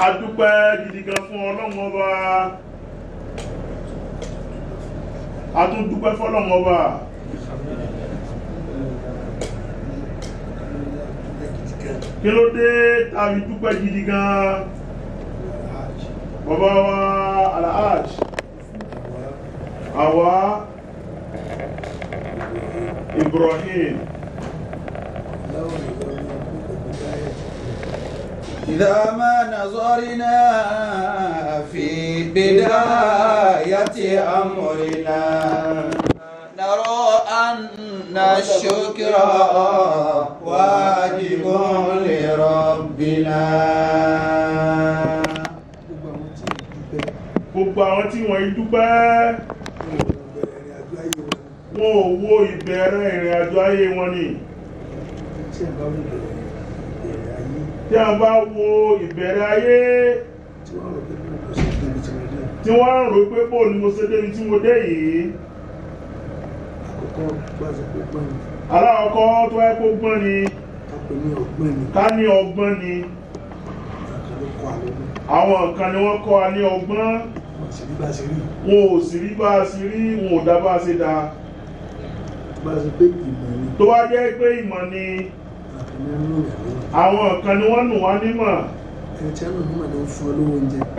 adúpẹ́ gidi gan fún Ọlọ́run Ọba. A tún dúpẹ́ fọ́lọ́run Ọba. Kí ló dé tàbí dúpẹ́ gidi gan? Bàbá wa Alhaj àwa Ibrahim. إذا ما نظرنا في بداية أمرنا نرى أن الشكر واجب لربنا. Gbogbo àwọn tí wọ́n dúpẹ́ wọn ò wo ìbẹ̀rẹ̀ ìrìn àjò ayé wọn ni. Tí a bá wo ìbẹ̀rẹ̀ ayé tí wọ́n rò pé bó ni mo ṣe débi tí mo dé yìí, aláwọ̀kọ́ tó wáyé kó gbọ́n ni ká ní ọgbọ́n ni. Àwọn nǹkan ni wọ́n kọ́ wa ní ọgbọ́n, wọn ò sì rí bá a sì rí, wọn ò dá bá a ṣe dá. Tó wá jẹ́ pé ìmọ̀ ni àwọn nǹkan ni wọ́n nù wá nímọ̀.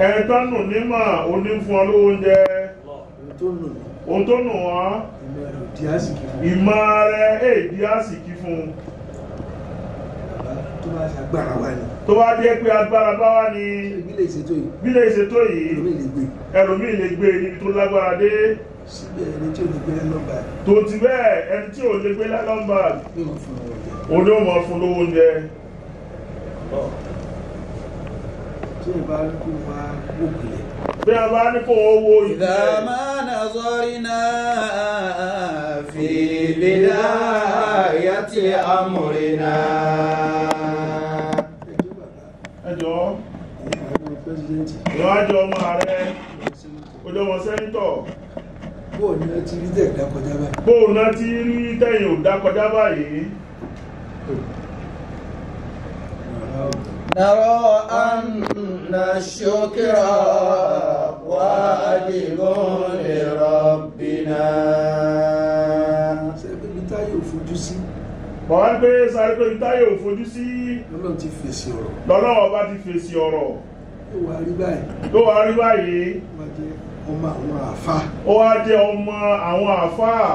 Ẹni tán nù nímọ̀ oní fún ọ lówó oúnjẹ. Ohun tó nù wọ́n ìmọ̀ rẹ̀ èdè àsìkí fún. Tó bá jẹ́ pé agbára bá wá ní bílẹ̀ ìṣètò yìí, ẹlòmíì lè gbé níbi tó lágbára dé. Tó ti bẹ́ẹ̀ ẹni tí ò lè gbé lálọ́mbà òní ò mọ̀ fún lówó oúnjẹ. Bí a bá ní kó owó ìdílé. إذا ما نظرنا في بداية أمرنا. Ẹjọ́ ìwájọ́ ọmọ ààrẹ ojú ọmọ sẹ́nítọ̀ bóò náà ti rí tẹ́yìn ò dákọjá báyìí. نرى أن الشكر واجب لربنا. Bọ̀wá ń pé sáré pé ìtáyé ò fojú sí lọ́lọ́wọ́ bá ti fèsì ọ̀rọ̀ tó wà rí báyìí. Ó wá jẹ́ ọmọ àwọn àfáà.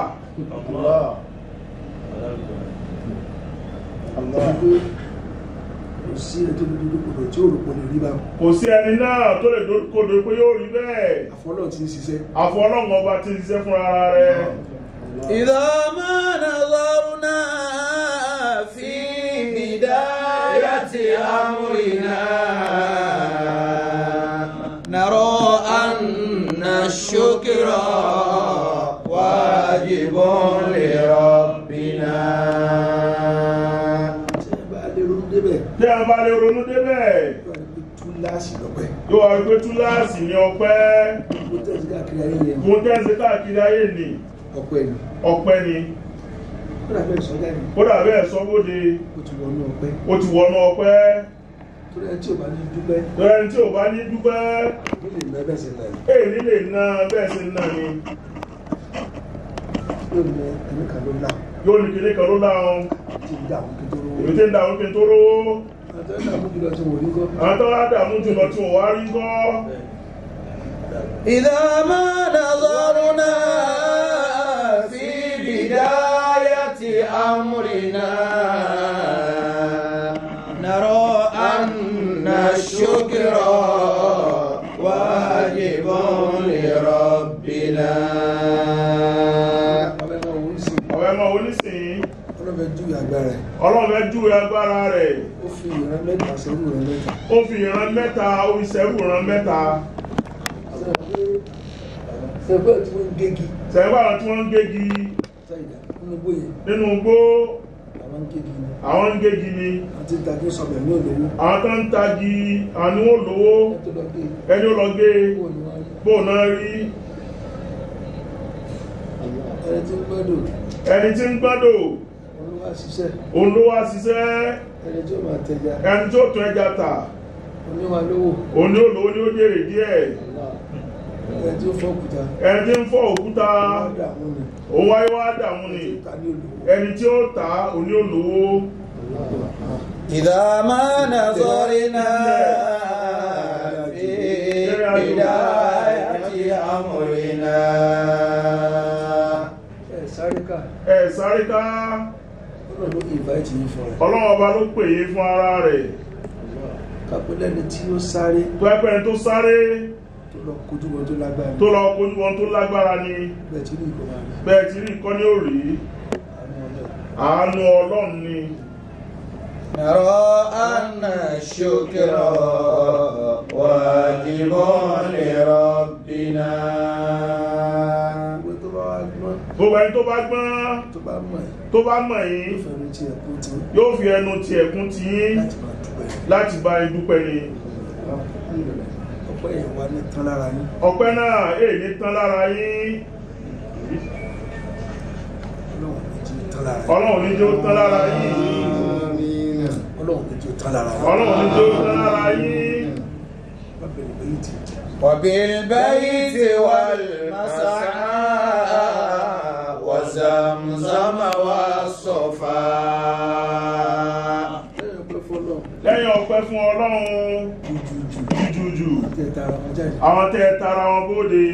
Kò sí ẹni náà tó lè kodò pé yóò rí bẹ́ẹ̀. Àfọlọ́run ọba ti ń ṣiṣẹ́ fún ara rẹ̀. إذا ما نظرنا في بداية أمرنا نرى أن الشكر واجب لربنا. Tí a bá lè ronú débẹ̀, yóò wá pé túláàsì ní ọpẹ́. Mo tẹ́sí káàkiri ayé ni ọpẹ́ ni. Kódà bẹ́ẹ̀ sọ́wọ́de ó ti wọnú ọpẹ́. Torí ẹni tí ò bá ní dúpẹ́ èyí lè ná bẹ́ẹ̀ sí náà ni. Yóò ní kìlé kan ló láwọn èyí tí ń dàmú kí n tó rówó. Àwọn tó wá dàmú jùlọ tí wọ́n wá rí gọ́. إذا ما نظرنا في بداية أمرنا نرى أن الشكر واجب لربنا. Ọlọ́run fẹ́ júwe agbára rẹ̀. Ó fi ìran mẹ́ta ṣẹ́rù ìran mẹ́ta. Ó fi ìran mẹ́ta ó fi ṣẹ́rù ìran mẹ́ta. Sẹ́gbẹ́ tí wọ́n ń gégi nínú igbó àwọn ń gégi ni. Àwọn tó ń tagi àwọn ni wọ́n lówó ẹni ó lọ gé bóò náà rí. Ẹni tí ń gbádò òun ló wá ṣiṣẹ́. Ẹni tí ó tún ẹja tà òní olówó ni ó jèrè díẹ̀. ẹni tí ó fọ́ òkúta. ẹni tí ń fọ́ òkúta òun wáyé wá dààmú ni ẹni tí ó tà òní olówó. إذا ما نظرنا في بداية أمرنا sáré ká Ọlọ́run ọba ló pè é fún ara rẹ̀. kápẹ́lẹ́ni tí ó sáré tó ẹgbẹ́ni tó sáré tó lọ kojú wọn tó lágbára ni bẹ́ẹ̀ tí rí ìkọ́ ní òrí àánú Ọlọ́run ni. نرى أن الشكر واجب لربنا. gbogbo ẹni tó bá gbọ́n tó bá mọ̀ yín yóò fi ẹnu ti ẹ̀kún ti yín láti bá yín dúpẹ́ ni. ọpẹ́ náà ní tán lára yín. Ọlọ́run ní jẹ́ ó tán lára yín. Ọlọ́run ní jẹ́ ó tán lára yín. وبالبيت والمسعى وزمزم والصفا. lẹ́yìn ọpẹ́ fún Ọlọ́run jùjùjù àwọn tẹ́ tara wọn bóde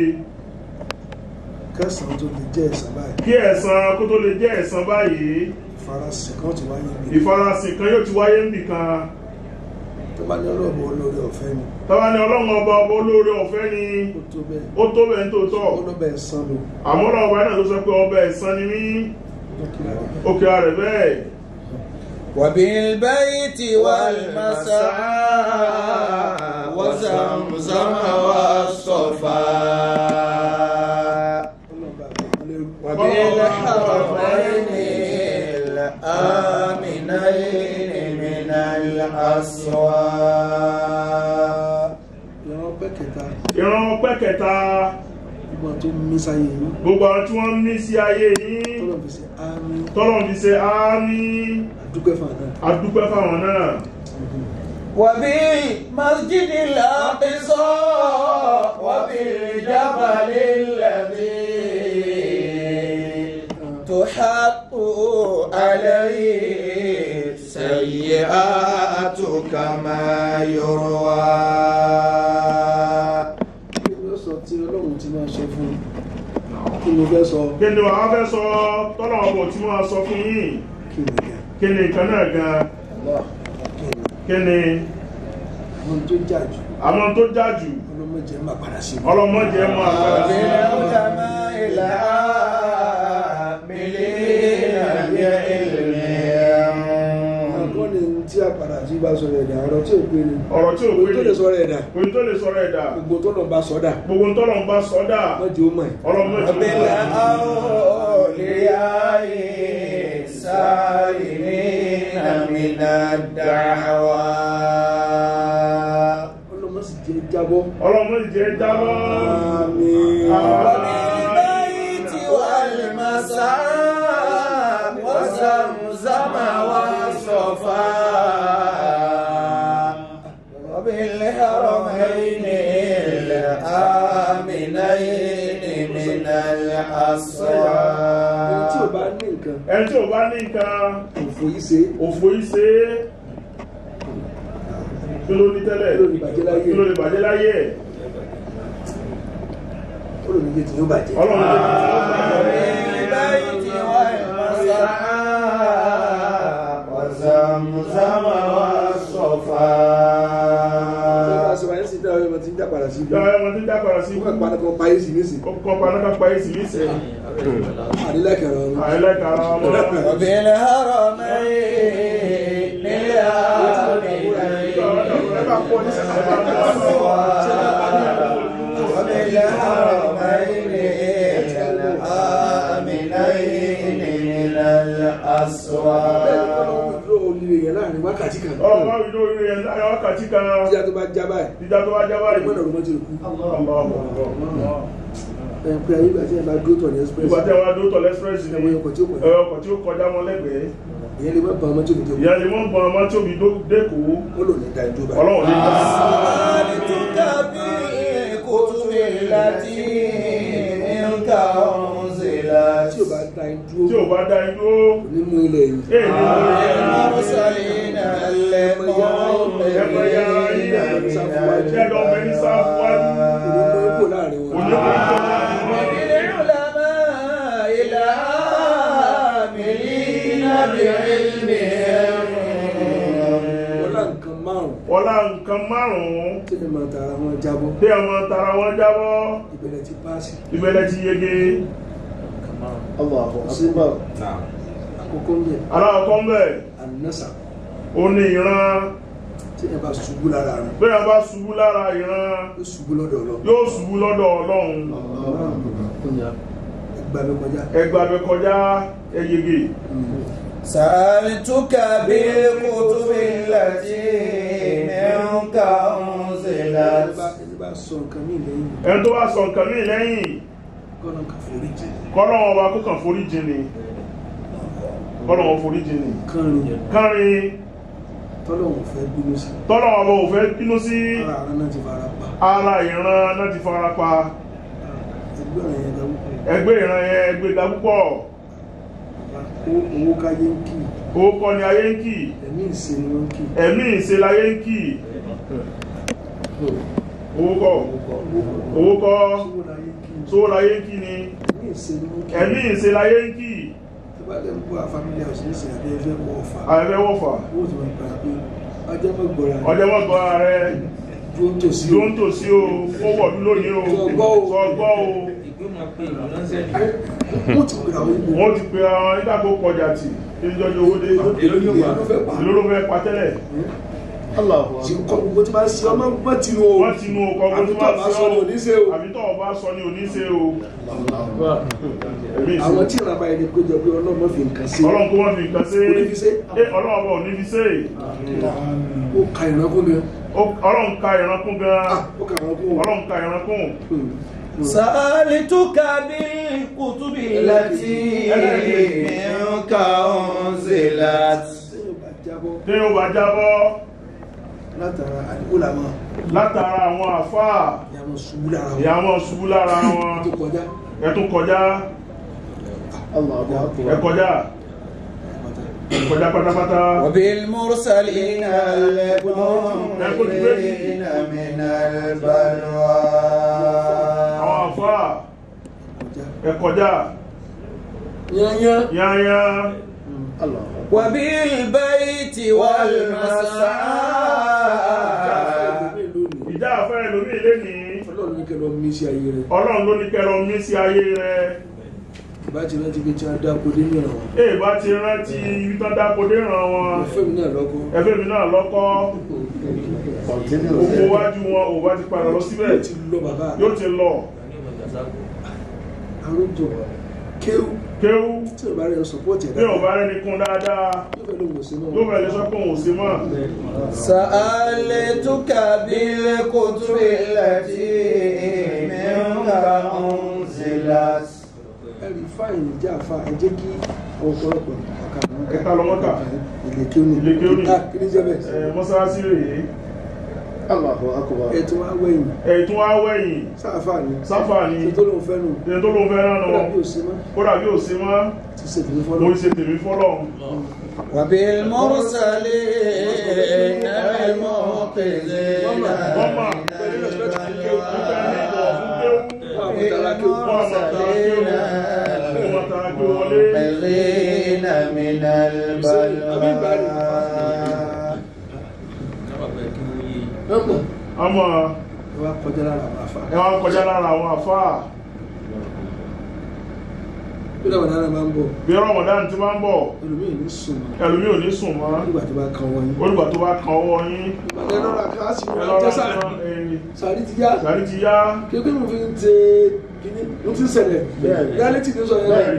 kẹsàn tó lè jẹ́ ẹ̀san báyìí. kí ẹ̀san kó tó lè jẹ́ ẹ̀san báyìí. ìfarasìn kan ti wáyé níbi. ìfarasìn kan yóò ti wáyé níbi kan. tó bá ní Ọlọ́run olóore ọ̀fẹ́ ni. tó bá ní Ọlọ́run ọba olóore ọ̀fẹ́ ni. ó tó bẹ́ẹ̀ tó tọ́. ọlọ́bẹ̀ ẹ̀san lò. àmọ́ Ọlọ́run ọba náà ló sọ pé ọbẹ̀ ẹ̀san ni mí. ó kí ara rẹ̀ bẹ́ẹ̀. وبالبيت والمسعى وزمزم والصفا وبالحرمين الآمنين من الأسواق. ìran ọpẹ́ kẹta gbogbo àwọn tó mí sáyé yìí. gbogbo àwọn tí wọ́n mí sí ayé yìí. tọ́lọ̀ fi ṣe àmín. adúpẹ́ fáwọn náà. وبالمسجد الأقصى وبالجبل الذي تحط عليه سيئات كما يروى. tí Ọlọ́run ti máa ṣe fún kí ni fẹ́ sọ. kí ni wàá fẹ́ sọ tọ́lọ̀ ọ̀bọ̀ tí wọ́n sọ fún yín. kí ni nǹkan náà gan. kí ni. àwọn tó jà jù. àwọn tó jà jù. ọlọ́mọdé máa padà sí. ọlọ́mọdé máa padà sí. tí a padà sí bá sọ̀rọ̀ ẹ̀dá ọ̀rọ̀ tí ò pé ni. ọ̀rọ̀ tí ò pé ni. òyìn tó lè sọ̀rọ̀ ẹ̀dá. òyìn tó lè sọ̀rọ̀ ẹ̀dá. gbogbo tó lọ́n bá sọ́dà. gbogbo tó lọ́n bá sọ́dà. mọ̀jì ó mọ̀ ẹ̀. ọlọ́mọdé ó mọ̀ ẹ̀. ọ̀bẹ̀lẹ̀ àwòlíyáyé sáyìnì nàmínà dàwà. ọlọ́mọdé jẹ́ jábọ́. ọlọ́mọdé jẹ́ jábọ́. àmín. وبالبيت والمسعى وزمزم والصفا وبالحرمين الآمنين من الأسواق. ẹni tí ò bá ní nǹkan òfò yìí ṣe kí ló ní tẹ́lẹ̀ kí ló lè bàjẹ́ láyé ẹ̀. Ọlọ́run ní tí yóò bàjẹ́. Ọlọ́run ní tí yóò wákàtí kan. Ọlọ́run wá wíjọ́ orí rẹ̀ láàrin wákàtí kan. Dídá tó bá já báyìí. Dídá tó bá já báyìí. Ìgbọ́nà ọ̀rọ̀ mọ́tò kú. Pé ayé ìgbà tí ẹ bá dúró tọ̀ ní express. Ìgbà tí ẹ bá dúró tọ̀ ní express ni ọkọ̀ tí ó kọjá mọ́ lẹ́gbẹ̀ẹ́. Ìyẹn lè má bọ̀ ọmọ tí òbí dé. Ìyẹn lè má bọ̀ ọmọ tí òbí dé kó. Ó lò ní da ìjọba. Ọlọ́run ní da. منك أنزلت tí ò bá dá idúró nínú ilẹ̀ yìí المرسلين وللعلماء العاملين بعلمهم ọlá nǹkan márùn-ún tí ẹ máa tara wọn jábọ́ ìbẹ̀rẹ̀ ti páàsì ìbẹ̀rẹ̀ ti yege àkókò ń bẹ̀ aláwọ̀kọ́ ń bẹ̀ ànásà ó ní ìran tí ẹ bá ṣubú lára rẹ̀ bí a bá ṣubú lára ìran yóò ṣubú lọ́dọ̀ Ọlọ́run yóò ṣubú lọ́dọ̀ Ọlọ́run ẹgbàbẹ̀ kọjá ẹyẹgẹ سألتك بالكتب التي منك أنزلت ẹni tó bá sọ nǹkan mí lẹ́yìn kọ́lọ̀ ọba kó kàn foríjì ni kọ́lọ̀ wọn foríjì ni kánrin tọ́lọ̀ wọn fẹ́ bínú sí tọ́lọ̀ ọba ò fẹ́ bínú sí ara ìran náà ti fara pa ẹgbẹ́ ìran yẹn ẹgbẹ́ ga púpọ̀ owó káyé ń kì owó kọ́ ni ayé ń kì ẹ̀mí ìṣe ni wọ́n ń kì ẹ̀mí ìṣe láyé ń kì owó kọ́ sówó láyé ń kì ni ẹ̀mí ìṣe láyé ń kì àbẹ́fẹ́ wọ́fà ọjọ́ mọ́gbọ́ra rẹ̀ ló ń tò sí o ó wọ̀dú lónìí o sọgbọ́ o wọ́n ti pè àwọn nígbàgbó kọjá tì ní ìjọjọ́ owó dé ìlú ló fẹ́ pàtẹ́lẹ̀ gbogbo tí máa ń ṣe ọmọ gbọ́n tinú o wọ́n tinú o kọ́ gbogbo tí máa ń ṣe o àbítọ́ ọba sọ ní oníṣẹ́ o àwọn tí ìrànbá ẹni péjọ pé ọlọ́mọ fi nǹkan sí ọlọ́run kó wọ́n fi nǹkan sí ọlọ́run ọba ò ní fi ṣe ó ka ìránkún gan ọlọ́run ka ìránkún gan ọlọ́run ka ìránkún سألتك بالكتب التي منك أنزلت tí ó bá jábọ́ látara àdúgbòlámọ́ látara àwọn àfáà ìyàmọ̀ ṣubú lára wọn ẹ̀tún kọjá ẹ̀kọjá pátápátá وبالمرسلين المنذرين من البلوى àwọn àfáà ẹ̀kọjá yányá وبالبيت والمسعى ìjà àfẹ́ lórí ilé ní Ọlọ́run ní kẹlọ mí sí ayé rẹ̀ Ọlọ́run ló ní kẹlọ mí sí ayé rẹ̀ bá ti rántí pé tí a dákò dé ní ìrànwọ́ bá ti rántí ibi tán dákò dé ràn wọn ẹfẹ́ mi náà lọ́kọ́ gbogbo wájú wọn ò bá ti padà lọ síbẹ̀ yóò ti lọ àrùntò kéwú tí ò bá rẹ̀ sọpọ́tì tí ò bá rẹ̀ ní kún dáadáa yóò fẹ́ lè sọ pé òun sí mọ́ سألتك بالكتب التي منك أنزلت ẹ̀rí fáìlì jẹ́ àfá ẹjẹ́ kí ọ̀pọ̀lọpọ̀ ẹ̀ka lọ́mọ́ta ìlẹ̀kẹ́ òní kí jẹ́ bẹ̀ mọ́sálásí rèé ẹ̀tún wá wẹ̀yìn sáfà ní tó lóun fẹ́ràn kódà bí ò sí mọ́ mo ṣe tèmi fọ́lọ́ وبالمرسلين المنقذين من البلوى àmọ́ ẹwà kọjá lára àwọn àfáà bí Ramadan máa ń bọ̀ bí Ramadan ti máa ń bọ̀ ẹlòmí ò ní sùn mọ́ olùgbà tó bá kan ọwọ́ yín sàrí ti yá kéèké mo fi ń tẹ kíní mo ti ń ṣẹlẹ̀ reality ní sọ yẹn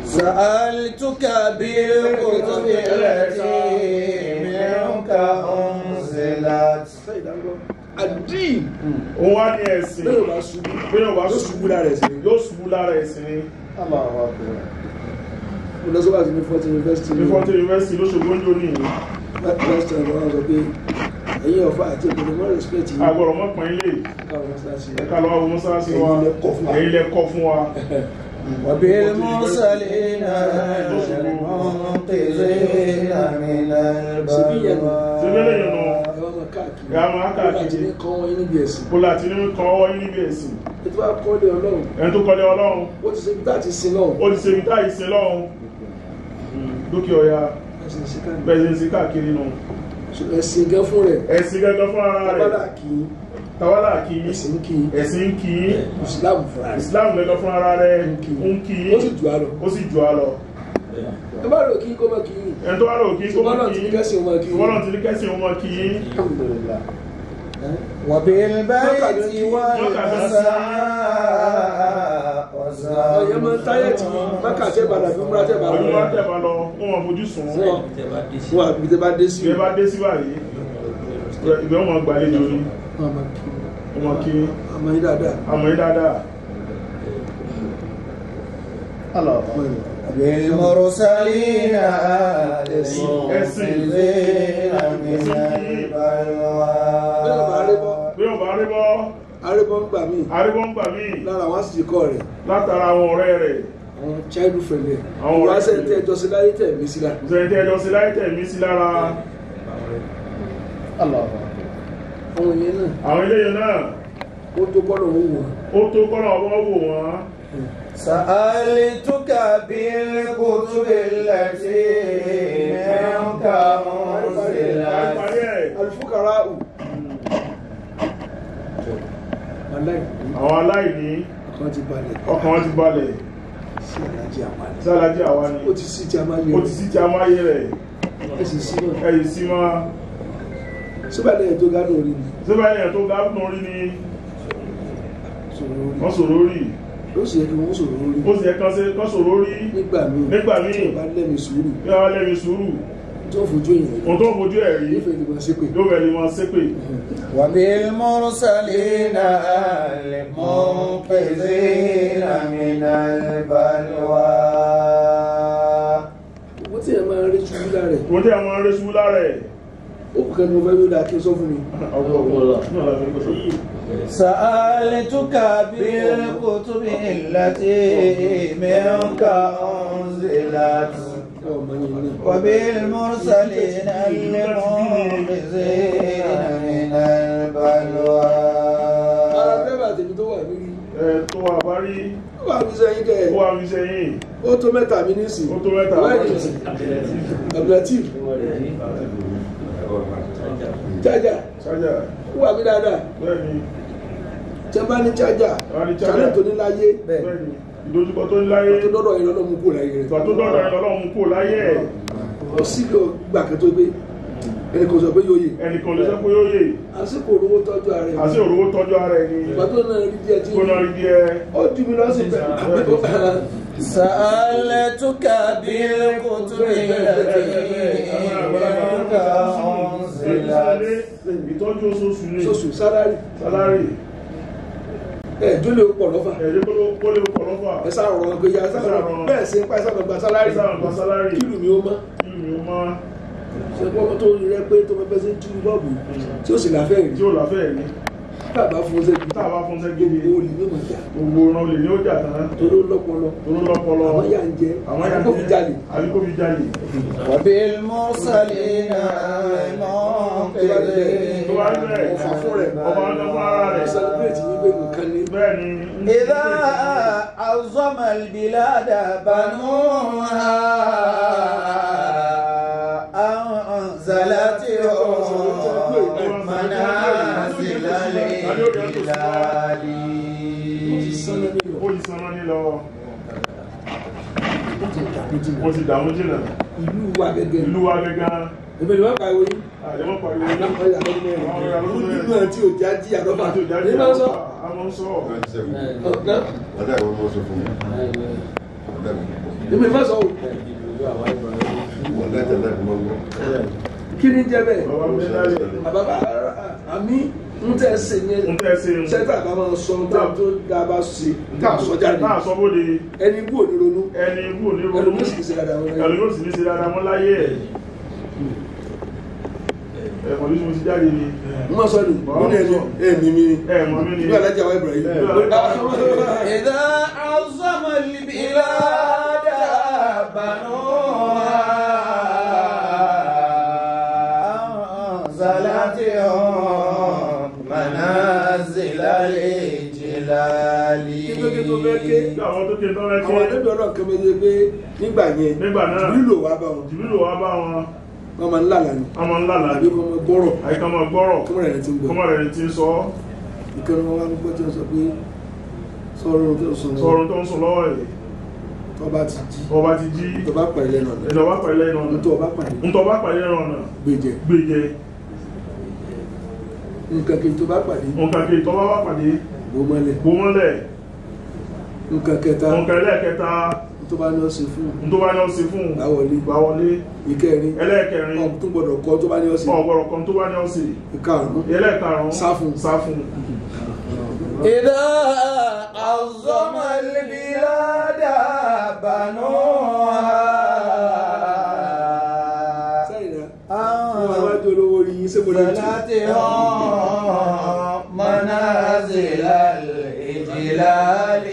سألتك بالكتب التي منك أنزلت àdín òun wá ní ẹ̀sìn bẹ́ẹ̀ wá ṣubú lára ẹ̀sìn yóò ṣubú lára ẹ̀sìn ní mo lọ sọ́bà sí ní Fort University ló ṣògbó ń jò ní last time wọ́n sọ pé ẹ̀yin ọ̀fà àti ìgbọ̀nà mọ́ respect yìí. Agbọ̀rọ̀ mọ́ pín ilé. Ẹ̀ka lọ́wọ́ mọ́sálásí wa. Ẹ̀yin lẹ kọ́ fún wa. وبالمرسلين المنقذين من البلاء Gàmà káàkiri. Kó láti ní kan ọwọ́ yín níbi ẹ̀sìn. Ètò àkọọ́lẹ̀ Ọlọ́run. Ẹni tó kọ́lé Ọlọ́run. Ó ti ṣe ibi tá ti sin lọ́hùn. Ó ti ṣe ibi tá ti sin lọ́hùn. Lókè ọ̀yà. Bẹ́ẹ̀ ni sí káàkiri nù. Ẹ̀sìn gan fún rẹ̀. Ẹ̀sìn gangan fún ara rẹ̀. Tawala kì í. Ẹ̀sìn kì í. Islam gangan fún ara rẹ̀. Ń kì í. Ó sì jù á lọ. Ó sì jù á lọ. Ẹ bá rò kí kó mọ́ kí í. Ẹni tó wá rò kí kó mọ́ kí í. Ṣùgbọ́n náà ti ní kẹ́sìn ọmọ kí í. Ṣùgbọ́n náà ti ní kẹ́sìn ọmọ kí í. وبالبيت والسماء Ọ̀yẹ́ máa ń táyẹ̀ tí Mákà tẹ́ bàlá bí múra tẹ́ bàlá. Ọdún wá tẹ́ bá lọ, wọ́n máa fojú sùn. Wọ́n àbí tẹ́ bá dé sí. Tẹ́ bá dé sí báyìí, ìgbẹ́ wọn máa gbàlejò ní. Ọmọ kí. Àmọ́ yín dáadáa. Àmọ́ yín dáadáa. بالمرسلين المنقذين من البلاء Bí ọba arébọ́. Arébọ́ ń gbà mí. Arébọ́ ń gbà mí. Lára àwọn àsìkò kọ́ rẹ̀. Látara àwọn ọ̀rẹ́ rẹ̀. Àwọn child friend rẹ̀. Àwọn ọ̀rẹ́ rẹ̀. Wọ́n á sẹ́ni tẹ́ ẹjọ́ sí láyé tẹ̀ mí sí lára. Sẹ́yìn ẹjọ́ sí láyé tẹ̀mí sí lára. Àwọn yẹn náà. Àwọn eléyìí náà. Ó tó kọ́nà owó wọn. Ó tó kọ́nà ọwọ́ wò wọ́n. سألتك بالكتب التي منك أنزلت Al-fuqara'u. Àwọn aláìní. Ọkàn ti balẹ̀. Ọkàn wọn ti balẹ̀. Sí alájí àpàlẹ̀. Sí alájí àwa ni. Ó ti sí ti a máa yẹ. Ó ti sí ti a máa yẹ rẹ̀. Ẹ̀sìn sí náà. Ẹ̀yìn sí máa. Síbàlẹ̀ ẹ̀ tó gánà orí ni. Síbẹ̀ ẹ̀yìn tó gáàbùn orí ni. Sọ̀rọ̀ orí. Wọ́n sọ̀rọ̀ orí. Ó sì yẹ kí wọ́n sọ̀rọ̀ orí. Ó sì yẹ kán sọ̀rọ̀ orí. Nígbà míì. Nígbà míì. Tí wọ́n bá lẹ́mi sùúrù. Bí wọ́n lẹ́mi sùúrù. Tí wọ́n fojú èèyàn. Ohun tó fojú ẹ̀ rí. Yóò fẹ́ lè máa ṣépè. Yóò fẹ́ lè máa ṣépè. وبالمرسلين المنقذين من البلوى Owó tí ẹ máa rí ṣubú lára ẹ̀. Ohun tí a máa ń rí ṣubú lára ẹ̀. Ó kù kẹ́ni mo fẹ́ yóò dáa kí n sọ fún mi. سألتك بالكتب التي منك أنزلت وبالمرسلين المنقذين من البلوى. Ara dẹ́rẹ́bà tèmi tó wà lórí. Tó wà bá rí. Ó wà mí sẹ́yìn kẹ́ ẹ̀. Ó wà mí sẹ́yìn. Ó tó mẹ́ta mi nísìn. Ó tó mẹ́ta. Abdulatif. Chájà. Chájà. Ó wà mí dáadáa. Bẹ́ẹ̀ni. Tẹ́ bá ní chájà. Chájà tó ní láyé. Bẹ́ẹ̀ni. Ìdojúkọ tó ní láyé. Tó dọ́dọ̀ yìí lọ́lọ́ mú kó láyé rẹ̀. Ìgbà tó dọ́dọ̀ yìí lọ́lọ́ mú kó láyé ẹ̀. Ó sì lọ gbà kẹ́ tó gbé. Ẹnì kan sọ pé yóò yè. Ẹnìkan lè sọ pé yóò yè. Àsìkò olówó tọ́jú ara ẹ̀. Àti òrówó tọ́jú ara ẹ̀ ni. Ìgbà tó náà rí díẹ̀ tí Kó náà rí díẹ̀. ó jù mí lọ sí bẹ́ẹ̀. سألتك بالكتب التي منك أنزلت Ìtọ́jú oṣooṣù ni. Sọ́sù sálárì. Sálárì. Jólè ó pọ̀ lọ́fà. Ẹ̀jẹ̀ kó lè pọ̀ lọ́fà. Ẹ sáà rọrùn pé ya sáà bẹ́ẹ̀ sí pa sáà gba sálárì. Sáà gba sálárì. Kílù mi ó mọ́. Kílù mi ó mọ́. Ṣé pọ́n tó rí rẹ pé tó fẹ́ sí tú bọ́ọ̀bù tí ó sì láfẹ́ rí. Tí ó láfẹ́ rí. Tàbá fún ṣẹ́gi. Tàbá fún ṣẹ́gi. Gbogbo olè ní ọmọ ìjà. Gbogbo ọ̀nà olè ní ó jà tán. Toró lọ́pọlọ. Toró lọ́pọlọ. Àwọn yà ń jẹ. Àwọn yà ń jẹ. Àbí kò fi jalè. Àbí kò fi jalè. وبالمرسلين المنقذين Tó bá bẹ́ẹ̀. Ọ̀fà fún rẹ̀. Ọba ń lọ fún ara rẹ̀. Celebrate ní gbé nǹkan ní. Bẹ́ẹ̀ni. إذا عظم البلاد بنوها أنزلت منازل الهلال. Ó ti sanná nílọ. Ó ti dààmú jìnà. Ìlú wa gẹ́gẹ́. Ìlú wa gẹ́gẹ́. Èmi ni wọ́n pariwo yín. Àdéhùn pariwo. Nínú ẹ̀ tí ò já jí àdọ́fà. Àti òjáde Ní máa ń sọ. a máa ń sọ. Ọ̀gá. Èmi ni máa sọ o. Kí ni jẹ́ bẹ́ẹ̀? Bàbá mi dálé. Bàbá àmì ń tẹ́ ṣe yẹn. Ń tẹ́ ṣe yẹn. Sẹ́tà bá máa sọ tó dábàá ṣe. Ká sọ jáde. Náà sọ bóde. Ẹni bú òní ronú. Ẹni ibú ní ronú. Ẹlòmí sì ṣe dáadáa wọn. Ẹlòmí sì ní ṣe dáadáa wọn láyé ẹ̀. ẹ̀kọ́ ní mo ti jáde ni. mo máa sọ ni mo ní ẹ̀mí mi ni ẹ̀mọ́ mi ni. ìgbà alájà wa Ibrahim. إذا عظم البلاد بنوها أنزلتهم منازل الجلال. àwọn tó ké tó fẹ́ ké. àwọn ẹlẹ́bí ọlọ́run kan méje pé nígbà yẹn nígbà náà Jìbìrìlù wá bá wọn. Jìbìrìlù wá bá wọn. wọ́n máa ń lálà ní. wọ́n máa ń lálà àbí wọ́n máa gbọ́rọ̀. àyíká máa gbọ́rọ̀. kọ́mọ̀ rẹ̀ ti ń gbọ́. kọ́mọ̀ rẹ̀ ti ń sọ. ìkànnì wọn wá ń gbọ́ tí wọ́n sọ pé sọ̀rọ̀ tó ń sọ lọ́wọ́. sọ̀rọ̀ tó ń sọ lọ́wọ́ yìí. tọ́ba ti jí. ọba ti jí. tọ́ba pàdé lẹ́nu ọ̀nà. ìjọba pàdé lẹ́nu ọ̀nà. ntọ́ba pàdé. ntọ́ba pàdé lẹ́nu ọ̀nà. gbèjẹ. gbèjẹ. nǹkan kejì tó bá pàdé. nǹkan kejì tó bá pàdé. bó mọ́lẹ̀. bó mọ́lẹ̀. nǹkan kẹta. nǹkan ẹlẹ́ẹ̀kẹta. tó bá ní ọ ṣe fún. tó bá ní ọ ṣe fún. gbàwọlé. ìkẹrin. ẹlẹ́ẹ̀kẹrin. tó gbọdọ̀ kọ́ tó bá ní ọ ṣe. ọ̀gbọ̀rọ̀ kan tó bá ní ọ ṣe. ìkarùn-ún. ẹlẹ́ẹ̀karùn-ún. sáfún. sáfún. إذا عظم البلاد بنوها أنزلتهم منازل الإجلال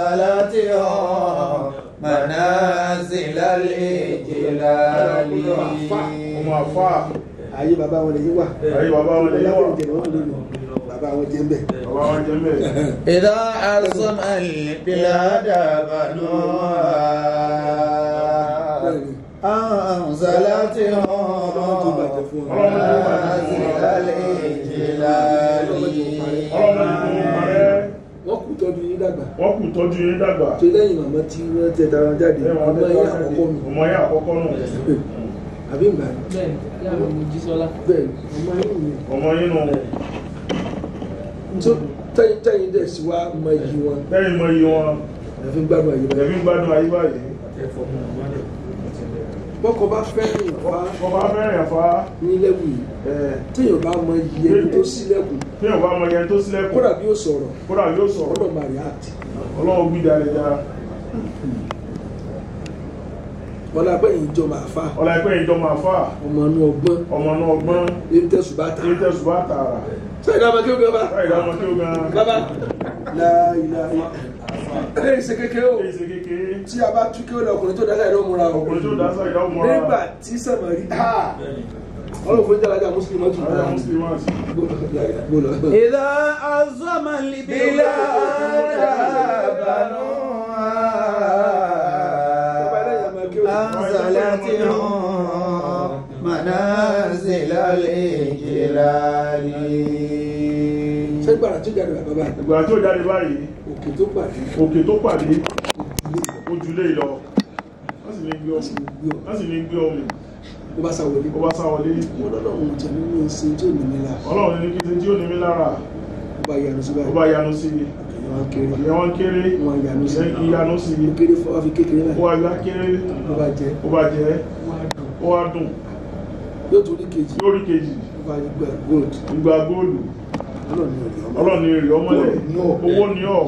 أنزلتهم منازل الإجلال. ayé bàbá wọn lè yí wà. ayé bàbá wọn lè yí wà. bàbá wọn jẹ́ ń bẹ̀. bàbá wọn jẹ́ ń bẹ̀. إذا عظم البلاد بنوها أنزلتهم منازل الإجلال. wọ́n kù tọ́jú yín dàgbà. wọ́n kù tọ́jú yín dàgbà. tó lẹ́yìn màmá tí wọ́n tẹ tara jáde ọmọ yẹn àkọ́kọ́ mi. ọmọ yẹn àkọ́kọ́ nù. àbí ìgbà yẹn. bẹ́ẹ̀ni yàrá mi jí sọlá. bẹ́ẹ̀ni ọmọ yẹn nù. ọmọ yẹn nù. tó tẹ́yìn dẹ̀ sí wa mọ iyì wọn. tẹ́yìn mọ iyì wọn. ẹ̀fín gbádùn ayé báyìí. ẹ̀fín gbádùn ayé báyìí. bọ́kọ bá fẹ́ràn ìfá. bọ́kọ bá fẹ́ràn ìfá. ní lẹ́wù yìí. téèyàn bá mọ iye ẹni tó sílẹ̀kùn. téèyàn bá mọ iye ẹni tó sílẹ̀kùn. kódà bí ó sọ̀rọ̀. kódà bí ó sọ̀rọ̀. ọlọ́ọ̀ máa react. ọlọ́ọ̀ gbìdá rẹ̀ dára. ọlá pé ìjọ máa fà. ọlá pé ìjọ máa fà. ọmọ inú ọgbọ́n. ọmọ inú ọgbọ́n. èyí tẹ̀sùbá tààrà. èyí tẹ̀sùbá tààrà. sẹ́yìn dáhùn kí ó gan bá. sẹ́yìn dáhùn kí ó gan. bàbá láìláì. eléyìí ṣe kékeré o. eléyìí ṣe kékeré. tí a bá tú kí ó lọ ọkùnrin tó dá sáyẹ̀dọ̀ múra o. ọkùnrin tó dá sáyẹ̀dọ̀ múra. nígbà tí sàmárì ọlọ́run fún ìjàlájà mùsùlùmí ọ̀tún. إذا عظم البلاد بنوها أنزلتهم منازل الإجلال. ṣé gbàrà tó jáde bàbá báyìí. ìgbà tó jáde báyìí. òkè tó pàdé. òkè tó pàdé. ojúlé lọ. wọ́n sì ní gbé ọmọ. wọ́n sì ní gbé ọmọ. ó bá sáwọlé. ó bá sáwọlé. ọlọ́run tẹ̀ nínú ṣe tí ò ní mi lára. ọlọ́run ní kí ṣe tí ò ní mi lára. ó bá yanu sí báyìí. ó bá yanu sí. ìyẹn wọn kéré. wọn yanu sí. ìyẹn yanu sí. ó kéré fún wa fi kékeré báyìí. ó wá gbá kéré. ó bá jẹ. ó bá jẹ. ó wá dùn. yóò tún rí kejì. yóò rí kejì. ó bá gba gold. ìgbà góòlù. ọlọ́run ní èrè ọmọlẹ̀. owó ní ọ̀.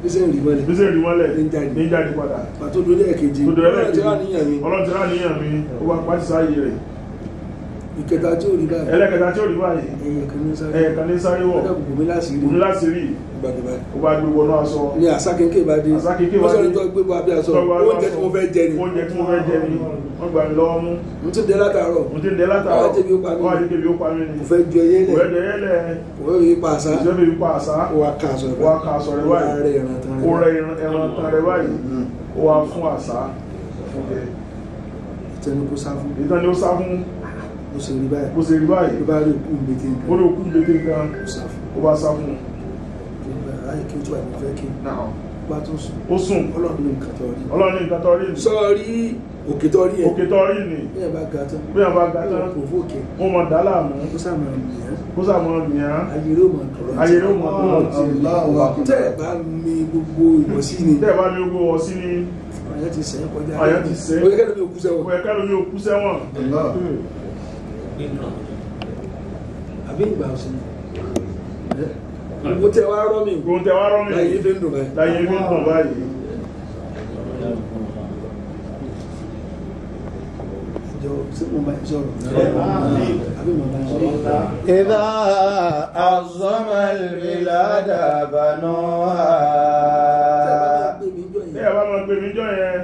bísẹ̀ rí mọ́lẹ̀. bísẹ̀ rí mọ́lẹ̀. ní jáde padà. pàtó dúró lẹ́ẹ̀kejì. ọlọ́run ti rà níyàn mi. ọlọ́run ti rà níyàn mi. ó bá pàṣẹ sáyé rẹ̀. ìkẹta tí ò rí báyìí. ẹlẹ́kẹta tí ò rí báyìí. ẹ̀yẹ kan ní sáré wọ̀. bùnmi láti rí. ó bá gbé wọnú aṣọ. ní àṣà kéńké bá dé. àṣà kéńké bá dé. wọ́n sọ̀rọ̀ tó gbé bọ́ abẹ́ aṣọ. oúnjẹ tí mo fẹ́ jẹ ni. oúnjẹ tí mo fẹ́ jẹ ni. wọ́n gbà mí lọ́wọ́ mú. mo ti dé látàárọ̀. mo ti dé látàárọ̀. wọ́n á débi ó pa mí. wọ́n á débi ó pa mí ni. mo fẹ́ ju ẹyẹ lẹ̀. mo fẹ́ ju ẹyẹ lẹ̀. mo fẹ́ yí pa àṣà. mo fẹ́ yí pa àṣà. ó wá ká aṣọ rẹ̀ báyìí. ó wá ká aṣọ rẹ̀ báyìí. ó rẹ ẹran tán rẹ̀ báyìí. ó wá fún àṣà. ìtẹnu kó sá fún. ìtẹnu ó sá fún. ó ṣe rí báyìí. ó ṣe rí báyìí. ó bá rí òkú gbèdé nǹkan. ó rí òkú gbèdé nǹkan. ó bá sá fún. ayé kí o tó àyè fẹ́ kí. bá tún sùn. ó sùn. ọlọ́run ní nǹkan tó rí. ọlọ́run ní nǹkan tó rí. sọ rí òkè tó rí yẹn. òkè tó rí ni. bí ẹ bá ga tán. bí ẹ bá ga tán. kò fòkè. wọ́n mọ dá láàmú. kó sàmọ̀ nìyẹn. kó sàmọ̀ nìyẹn. ayèrè ó mọ̀ dọ̀rọ̀. ayèrè ó mọ̀ dọ̀rọ̀. tẹ́ ẹ bá mi gbogbo ìwọ̀sí ni. tẹ́ ẹ bá mi gbogbo ìwọ̀sí ni. àyà ti sẹ́yìn kọjá. àyà ti sẹ́yìn. ó yẹ kẹ́lẹ́ mi ò kú sẹ́wọ̀n. ó yẹ kẹ́lẹ́ mi ò kú sẹ́wọ̀n. àbí ìgbà ọ̀sìn. gbogbo tẹ wá rọ́ mi. gbogbo tẹ wá rọ́ mi. láyé fi ń dùn báyìí. láyé fi ń dùn báyìí. إذا عظم البلاد بنوها. ẹ bá máa gbé mi jọ yẹn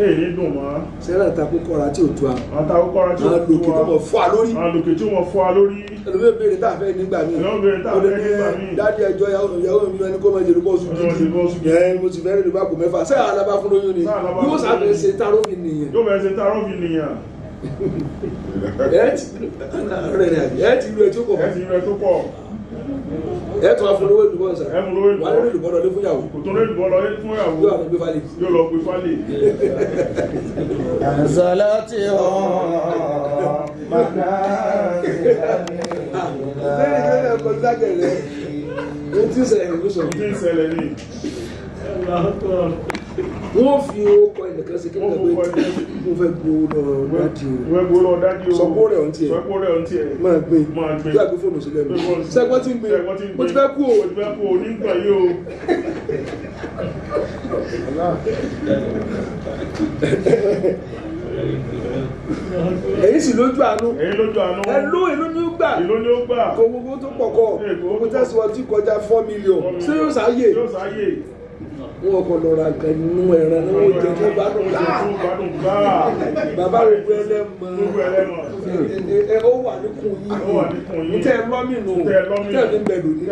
èyí dùn mọ́. sẹ́rà takò kọ́ra tí ò tu àwọn. àwọn takò kọ́ra tí ò tu àwọn lòkè tó mọ̀ fọ́ a lórí. àwọn lòkè tí wọ́n fọ́ a lórí. ẹlòmíràn béèrè tá a fẹ́ nígbà míì. ẹlòmíràn béèrè tá a fẹ́ nígbà míì. dáàdi ẹjọ́ ìyàwó mi ẹni kó máa jẹ lóko oṣù gidi. mo ti fẹ́ lè bá kò mẹ́fà sẹ́yà alábá fún lóyún ni. yóò sábẹ́ ṣe tarófin nìyẹn. yóò bẹ̀rẹ̀ ṣe tarófin nìyẹn. ẹ ti lu ẹ tó pọ̀. ẹ ti lu ẹ tó pọ̀. ẹ tún afọlọwọ ìlú bọ́ọ̀sà. ẹ mú lówó ìlú bọ́ọ̀sà. wà á lórí ìlú bọ́ọ̀lọ́ lé fún yàwó. kò tó lé ìlú bọ́ọ̀lọ́ lé fún yàwó. yóò lọ gbé falẹ̀. yóò lọ gbé falẹ̀. Anzalati lẹ́yìn ẹ̀kọ́ dágẹ̀rẹ̀ ní tí ń ṣẹlẹ̀ ní sọ. ní tí ń ṣẹlẹ̀ ní. wọ́n fi orúkọ ẹnìkan sí kí n gbé mo fẹ́ gbowó lọ dájú o. mo fẹ́ gbowó lọ dájú o. sọpọ́ rẹ̀ ọ̀ntì ẹ̀. sọpọ́ rẹ̀ ọ̀ntì ẹ̀. máa gbé gbé. yóò gbé fóònù sílẹ̀ mi. sẹ́gbọ́n tí ń gbé mo ti fẹ́ kú o. mo ti fẹ́ kú o nígbà yìí o. èyí sì lójú àánú. èyí lójú àánú. ìlú ni ó gbà. ìlú ni ó gbà. kò gbogbo tó pọ̀ kọ́. mo tẹ̀síwọ́n tí kọjá 4 million. ṣé yóò sáyè. yóò sáyè. wọn kò lọ ra nǹkan nínú ẹran náà wọ́n jẹ fún gbádùn gbáà. bàbá rẹ̀ gbé ẹlẹ́mọ. ó wà níkùn yìí. tẹ́ ẹ lọ́mì nù. tẹ́ ẹ ní bẹ̀rù ní.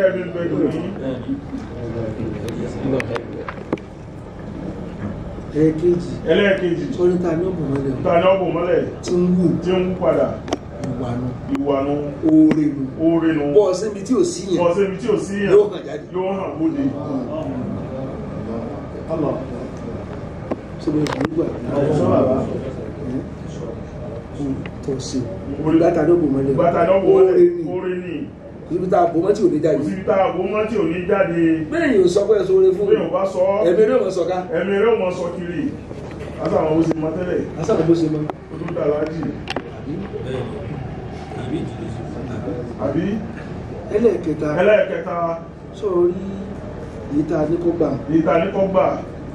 ẹlẹ́ẹ̀kejì. sọ́ni ta ni ọ̀bùn mọ́lẹ̀. ta ni ọ̀bùn mọ́lẹ̀. tí ń wù. tí ń wù padà. ìwànú. oore nu. bọ́ọ̀ síbi tí ò sí yẹn. bọ́ọ̀ síbi tí ò sí yẹn. yóò hàn jáde. yóò hàn bóde. sọ́ni ìgbà. tọ̀sí. bàtà ní ọ̀bùn mọ́lẹ̀. bàtà ní ọ̀bùn mọ́lẹ̀. oore ni. ibi tá a bò mọ́ tí ò ní jáde. ibi tá a bò mọ́ tí ò ní jáde. bẹ́ẹ̀ yóò sọ pé ẹ sọ̀rọ̀ fún mi. bẹ́ẹ̀ yóò bá sọ. ẹ̀mí rẹ̀ mọ̀ sọ ká. ẹ̀mí rẹ̀ mọ̀ sọ kiri. asàwọn bó ṣe mọ tẹ́lẹ̀. asàwọn bó ṣe mọ. o tún dà láàjì. àbí. ẹlẹ́ẹ̀kẹta. sọ̀rí yìí tá a ní kó gbà. yìí tá a ní kó gbà.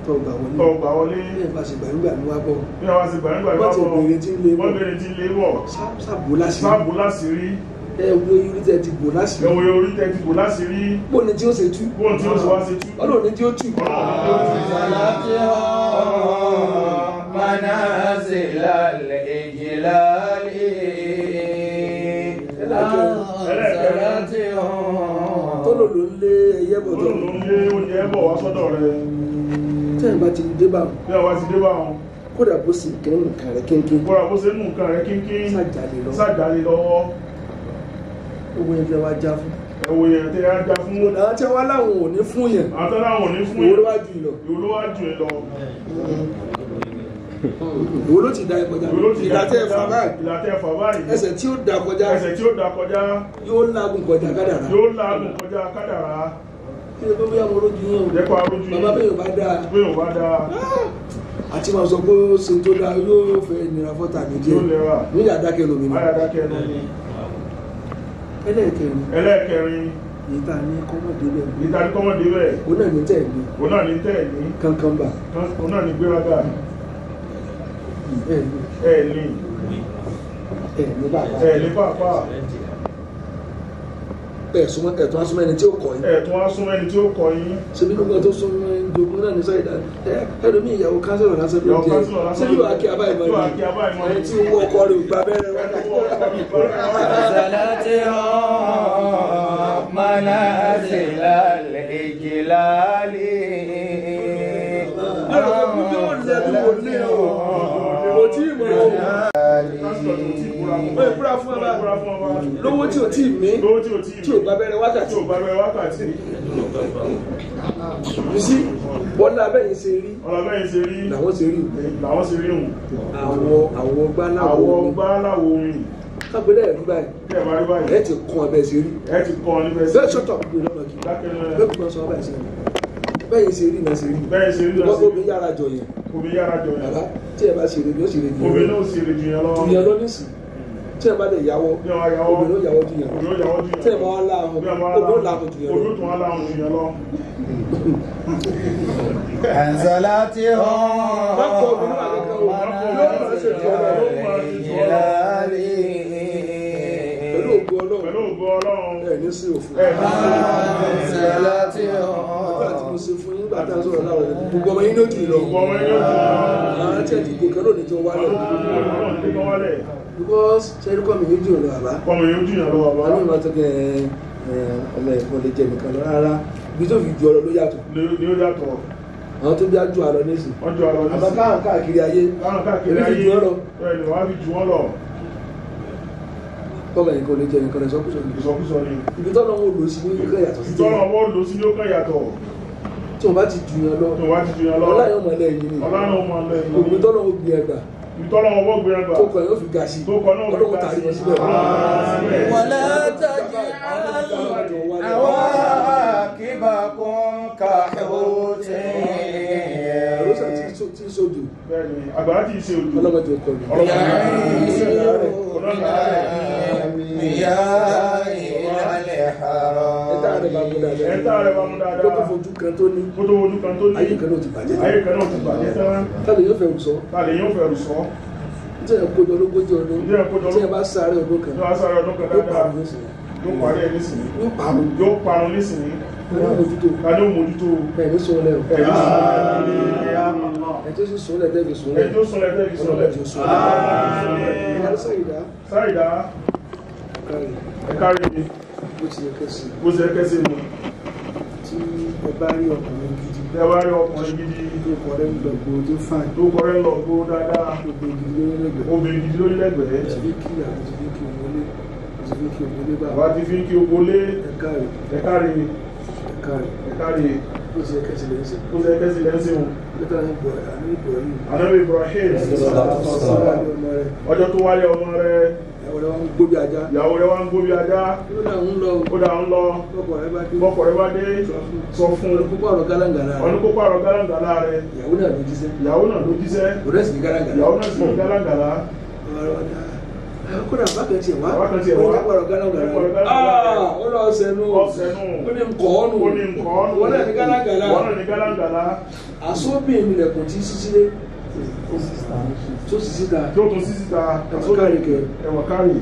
tọ́ gbà wọlé. tọ́ gbà wọlé. bí ẹ bá ṣe gbàgbà ló wá bọ̀. bí ẹ bá ṣe gbàgbà ló wá bọ̀. wọ́n bẹ̀rẹ̀ tí ń lé wọ̀. sábò láṣìírí. ẹ wo orí tẹ ti bò láṣìírí. bóun ni tí ó ṣe tú. bóun tí ó ṣe wá ṣe tú. ọlọ́run ni tí ó tú. tọ́lọ̀ ló ń lé ẹyẹ bọ̀ tọ́. tọ́lọ̀ ló ń lé oúnjẹ bọ̀ wá sọ́dọ̀ rẹ̀. tẹ́yìn bá ti dé bá wọn. bí wọ́n ti dé bá wọn. kódà bó ṣe kẹ́ nǹkan rẹ̀ kínkín. kódà bó ṣe nǹkan rẹ̀ kínkín. sájàlè lọ́wọ́. owó yẹn tẹ́ wá já fún. owó yẹn tẹ́ wá já fún. àwọn tí wọ́n láwọn ò ní fún yẹn. àwọn tí wọ́n láwọn ò ní fún yẹn. ìwọ ló wá jù lọ. ìwọ ló ti da ẹ kọjá. ìlàtẹ̀ fà báyìí. ẹsẹ̀ tí ó da kọjá. yóò lágùn kọjá kádàrá. kí ló bí àwọn olójú yẹn o. bàbá bẹ́ẹ̀ yóò bá dáa. àti máa sọ pé ó ṣe tó dáa yóò fẹ́ nira fọ́tà mi díẹ̀. yóò yà dákẹ́ lómi ni. ẹlẹ́ẹ̀kẹrin. ìta ní kọ́mọ̀dé bẹ́ẹ̀. ó náà ní tẹ̀lé. kankan bà. ó náà ní gbéraga. ẹ̀ẹ̀ni bàbá. ẹ̀tún asúnmọ́ ẹni tí ó kọ́ yín. ṣe bí gbogbo tó súnmọ́ ẹni jogun náà ní sọ́yìdá ẹlòmí ìyàwó kánsẹ̀lọ̀ lásán ló jẹ́ ṣé yóò akí abáyìmọ́ ẹni tí ó wọ́ ọkọ rẹ̀ gbà bẹ́rẹ̀ ìbúra fún ọba lówó tí ò tí mí tí ò bá bẹ̀rẹ̀ wákàtí you see bọ́lá bẹ́yìn ṣe rí làwọn ṣe rí hùn àwọ̀ gbáláwo mi kápẹ́lẹ́ ẹ̀rí báyìí ẹ̀ ti kàn ọbẹ̀ ṣe rí bẹ́ẹ̀ ṣọ́tọ̀ gbé lọ́nà kí bẹ́ẹ̀ kí wọ́n sọ ọba ìṣẹ́ bẹ́yìn ṣe rí náà ṣe rí lọ́gbọ́n omi yára jọ yẹn bàbá tí ẹ bá ṣe rí bí ó ṣe rí jù yẹn lọ nísìn tí ẹ bá lè yàwó obìnrin ó yàwó jù yẹn tí ẹ máa láàmú obìnrin ó láàmú jù yẹn lọ. Anzalati bákan obìnrin wà kankan o yóò máa pẹ̀lú ògo Ọlọ́run ẹ̀ ní sí òfin. Àṣẹlá tí ó nígbà tí mo ṣe fún yín nígbà tá a sọ̀rọ̀ láwọn ẹ̀ gbogbo ọmọ yín ló dì lọ. àwọn tí ẹ̀ ti gò kẹ́rò ní tí wọ́n wálẹ̀. because ṣẹ́rí kọ́mi yóò jìyàn lọ bàbá. kọ́mi yóò jìyàn lọ bàbá. wọ́n ní ìmọ̀ tó kẹ́ ọmọ ẹ̀kọ́ lè jẹ nìkan lọ rárá ibi tó fi ju ọ̀rọ̀ ló yàtọ̀. ni ó yàtọ̀. àwọn tó bí á ju àlọ́ nísìn. wọ́n ju àlọ́ nísìn. àbá káàkiri ayé. káàkiri ayé. ju ọ̀rọ̀. bẹ́ẹ̀ ni wọ́n á fi ju wọ́n lọ. kọ́mọ ẹ̀kọ́ lè jẹ nìkan lọ ìsọkúsọ ni. ìsọkúsọ ni. ibi tọ́lọ́ wọn lò sí ní ó kàn yàtọ̀ sí. tọ́lọ́ wọn lò sí ní ó kàn yàtọ̀. tí wọ́n bá ti ju yàn lọ. tí wọ́n bá ti ju yàn lọ. ọláyọ̀ mọ̀ lẹ́yìn ni. ọláyọ̀ mọ̀ lẹ́yìn ni. ògùn tọ́lọ́ wọn gbé ẹgbà. ìtọ́lọ́ wọn wọ́n gbé ẹgbà. tó kọ̀ yóò fi ga sí. tó kọ̀ náà ọlọ́wọ́ tàrí wọn síbẹ̀. ولا تجعل عواقبكم كحوت àròsà tí sójú. bẹ́ẹ̀ni àgbàrá tí ì ṣe òjò. ọlọ́mọdé ọkọ ni. ẹ̀ta rẹ̀ bá mú dáadáa. kó tó fojú kan tó ní. kó tó fojú kan tó ní. ayé kan náà ti bàjẹ́. ayé kan náà ti bàjẹ́ tán. táwọn yóò fẹ́ sọ. táwọn yóò fẹ́ sọ. tí ẹ kójọ lógójì ọdún. tí ẹ bá sáré ọdún kan. yóò sáré ọdún kan dáadáa. yóò parí ẹ̀ nísìnyí. yóò parun nísìnyí. kàní òmòjútó. ẹ̀mí sọlẹ̀ o. ẹ̀mí sọlẹ̀. ẹ̀jẹ̀ sì sọlẹ̀ tẹ́bi sọlẹ̀. ẹ̀jẹ̀ sọlẹ̀ tẹ́bi sọlẹ̀. sáyidá. ẹ̀kárí mi. bó ti yẹ kẹ́sì. bó ti yẹ kẹ́sì mi. tí ẹ bá rí ọkùnrin gidi. ẹ bá rí ọkùnrin gidi. tó kọrẹ́ ń lọ̀gbó tó fàn. tó kọrẹ́ ń lọ̀gbó dáadáa. obìnrin gidi lórí lẹ́gbẹ̀ẹ́. ti fi kí àwọn ti fi kí òwúlé. ti fi kí òwúlé bá. àwa ti fi kí òwúlé. ẹ̀kárí. ẹ̀kárí. ẹ̀kárí. ẹ̀kárí. bó ti yẹ kẹ́sì lẹ́sìn. bó ti yẹ kẹ́sì lẹ́sìn o. Ànábì Ibrahim ọjọ́ tó wálé ọmọ rẹ̀ ìyàwó rẹ̀ wá ń gbóbi ajá. ìyàwó rẹ̀ wá ń gbóbi ajá. ó dà ń lọ. ó dà ń lọ. bọ́kọ̀ rẹ̀ bá dé sọ fún un. kókó ọ̀rọ̀ gálàngàlà rẹ̀. ọ̀nà kókó ọ̀rọ̀ gálàngàlà rẹ̀. ìyàwó náà ló jíṣẹ́. ìyàwó náà ló jíṣẹ́. òrẹ́ sì ní gálàngàlà. ìyàwó náà sì ní gálàngàlà. kódà bákan tiẹ̀ wá. bákan tiẹ̀ wá. ó ọ̀rọ̀ gálàngàlà rẹ̀. ó lọ ọ̀sẹ̀nu. ọ̀sẹ̀nu. ó ní nkọ́ọ́nù. ó ní nkọ́ọ́nù. wọ́n náà ní gálàngàlà. wọ́n náà ní gálàngàlà. àsóbìn ilẹ̀kùn tí sísílé. tó sì síta. tó tún sí síta. ẹ̀wọ̀n kárì kẹ. ẹ̀wọ̀n kárì.